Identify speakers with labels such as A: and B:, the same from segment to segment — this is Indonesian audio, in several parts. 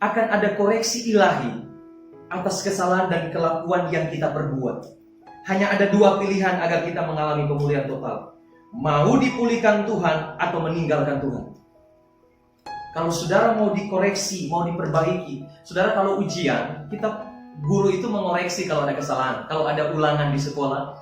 A: akan ada koreksi ilahi atas kesalahan dan kelakuan yang kita perbuat. Hanya ada dua pilihan agar kita mengalami pemulihan total. Mau dipulihkan Tuhan atau meninggalkan Tuhan. Kalau saudara mau dikoreksi, mau diperbaiki, saudara kalau ujian, guru itu mengoreksi kalau ada kesalahan. Kalau ada ulangan di sekolah,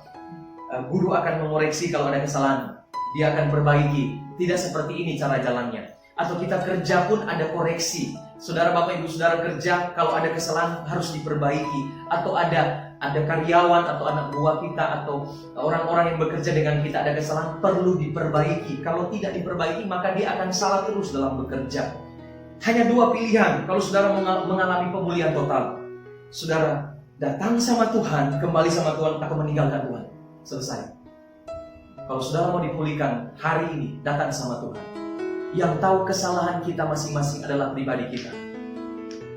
A: guru akan mengoreksi kalau ada kesalahan. Dia akan perbaiki. Tidak seperti ini cara jalannya. Atau kita kerja pun ada koreksi. Saudara, Bapak, Ibu, saudara kerja, kalau ada kesalahan harus diperbaiki. Atau ada karyawan atau anak buah kita atau orang-orang yang bekerja dengan kita ada kesalahan, perlu diperbaiki. Kalau tidak diperbaiki, maka dia akan salah terus dalam bekerja. Hanya dua pilihan kalau saudara mengalami pemulihan total. Saudara datang sama Tuhan, kembali sama Tuhan, atau meninggalkan Tuhan. Selesai. Kalau saudara mau dipulihkan hari ini, datang sama Tuhan. Yang tahu kesalahan kita masing-masing adalah pribadi kita.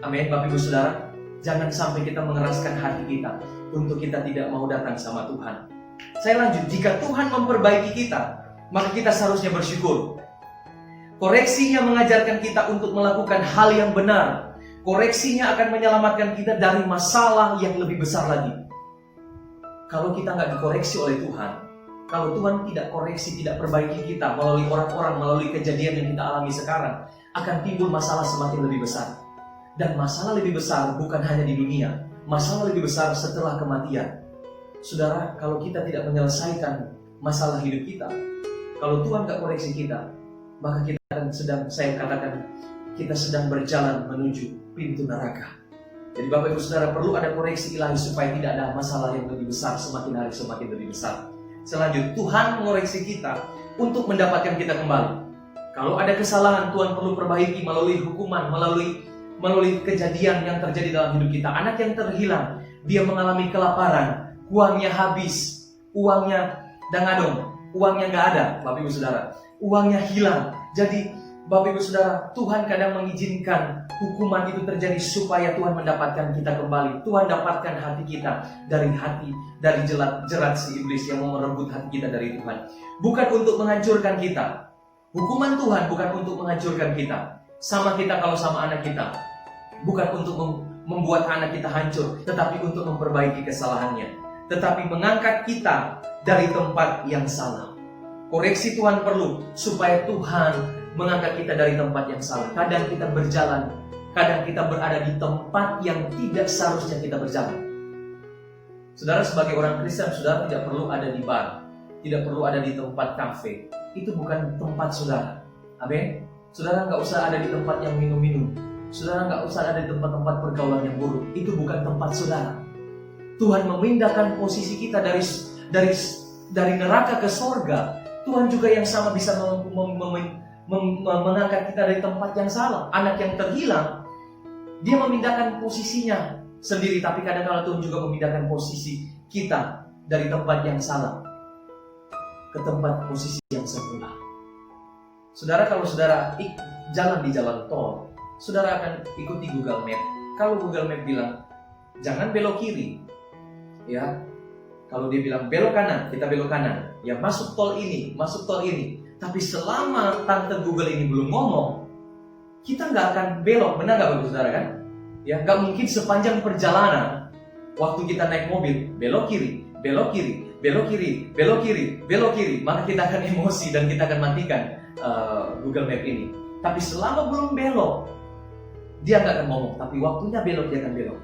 A: Amin, Bapak Ibu Saudara. Jangan sampai kita mengeraskan hati kita untuk kita tidak mau datang sama Tuhan. Saya lanjut, jika Tuhan memperbaiki kita, maka kita seharusnya bersyukur. Koreksinya mengajarkan kita untuk melakukan hal yang benar. Koreksinya akan menyelamatkan kita dari masalah yang lebih besar lagi. Kalau kita nggak dikoreksi oleh Tuhan, kalau Tuhan tidak koreksi, tidak perbaiki kita melalui orang-orang, melalui kejadian yang kita alami sekarang, akan timbul masalah semakin lebih besar. Dan masalah lebih besar bukan hanya di dunia, masalah lebih besar setelah kematian. Saudara, kalau kita tidak menyelesaikan masalah hidup kita, kalau Tuhan gak koreksi kita, maka kita akan kita sedang berjalan menuju pintu neraka. Jadi Bapak Ibu Saudara, perlu ada koreksi ilahi supaya tidak ada masalah yang lebih besar, semakin hari semakin lebih besar. Selanjutnya, Tuhan mengoreksi kita untuk mendapatkan kita kembali. Kalau ada kesalahan, Tuhan perlu perbaiki melalui hukuman, melalui kejadian yang terjadi dalam hidup kita. Anak yang terhilang, dia mengalami kelaparan, uangnya habis, uangnya dangadong, uangnya nggak ada, Bapak Ibu Saudara, uangnya hilang. Jadi Bapak Ibu Saudara, Tuhan kadang mengizinkan hukuman itu terjadi supaya Tuhan mendapatkan kita kembali. Tuhan dapatkan hati kita dari jerat si iblis yang mau merebut hati kita dari Tuhan. Bukan untuk menghancurkan kita. Hukuman Tuhan bukan untuk menghancurkan kita. Sama kita kalau sama anak kita. Bukan untuk membuat anak kita hancur, tetapi untuk memperbaiki kesalahannya. Tetapi mengangkat kita dari tempat yang salah. Koreksi Tuhan perlu supaya Tuhan mengangkat kita dari tempat yang salah. Kadang kita berjalan, kadang kita berada di tempat yang tidak seharusnya kita berjalan. Saudara, sebagai orang Kristen, saudara tidak perlu ada di bar, tidak perlu ada di tempat kafe. Itu bukan tempat saudara. Amin. Saudara nggak usah ada di tempat yang minum-minum. Saudara nggak usah ada di tempat-tempat pergaulan yang buruk. Itu bukan tempat saudara. Tuhan memindahkan posisi kita dari neraka ke sorga. Tuhan juga yang sama bisa mengangkat kita dari tempat yang salah. Anak yang terhilang, dia memindahkan posisinya sendiri. Tapi kadang-kadang Tuhan juga memindahkan posisi kita dari tempat yang salah ke tempat posisi yang semula. Saudara, kalau saudara jalan di jalan tol, saudara akan ikuti Google Map. Kalau Google Map bilang, jangan belok kiri, ya. Kalau dia bilang belok kanan, kita belok kanan. Ya, masuk tol ini, masuk tol ini. Tapi selama tante Google ini belum ngomong, kita nggak akan belok, benar nggak Bapak Saudara kan? Ya, nggak mungkin sepanjang perjalanan, waktu kita naik mobil, belok kiri, belok kiri, belok kiri, belok kiri, belok kiri. Maka kita akan emosi dan kita akan matikan Google Map ini. Tapi selama belum belok, dia nggak akan ngomong. Tapi waktunya belok, dia akan belok.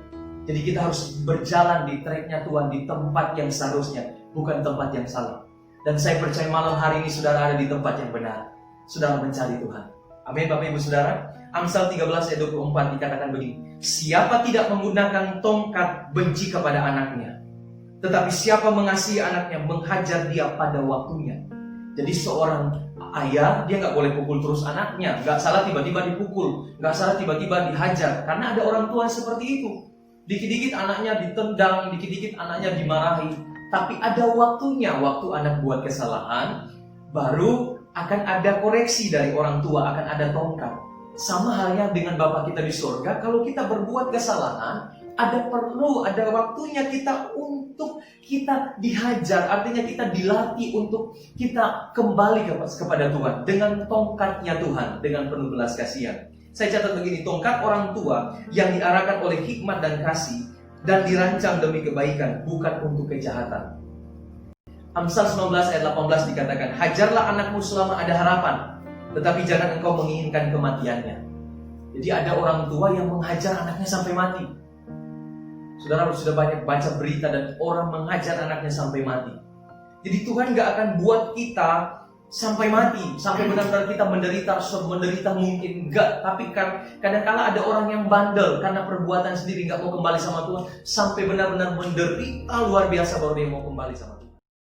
A: Jadi kita harus berjalan di tracknya Tuhan, di tempat yang seharusnya, bukan tempat yang salah. Dan saya percaya malam hari ini saudara ada di tempat yang benar. Saudara mencari Tuhan. Amin Bapak Ibu Saudara. Amsal 13 ayat 24 dikatakan begini. Siapa tidak menggunakan tongkat benci kepada anaknya, tetapi siapa mengasihi anaknya menghajar dia pada waktunya. Jadi seorang ayah, dia nggak boleh pukul terus anaknya. Nggak salah tiba-tiba dipukul, nggak salah tiba-tiba dihajar. Karena ada orang tua seperti itu. Dikit-dikit anaknya ditendang, dikit-dikit anaknya dimarahi. Tapi ada waktunya, waktu anak buat kesalahan, baru akan ada koreksi dari orang tua, akan ada tongkat. Sama halnya dengan Bapa kita di surga, kalau kita berbuat kesalahan, ada waktunya kita untuk kita dihajar, artinya kita dilatih untuk kita kembali kepada Tuhan dengan tongkatnya Tuhan, dengan penuh belas kasihan. Saya catat begini, tongkat orang tua yang diarahkan oleh hikmat dan kasih dan dirancang demi kebaikan, bukan untuk kejahatan. Amsal 19 ayat 18 dikatakan, hajarlah anakmu selama ada harapan, tetapi jangan engkau menginginkan kematiannya. Jadi ada orang tua yang menghajar anaknya sampai mati. Saudara sudah banyak baca berita dan orang menghajar anaknya sampai mati. Jadi Tuhan gak akan buat kita sampai mati, sampai benar-benar kita menderita mungkin enggak. Tapi kadang-kala ada orang yang bandel karena perbuatan sendiri, gak mau kembali sama Tuhan, sampai benar-benar menderita luar biasa baru dia mau kembali sama Tuhan.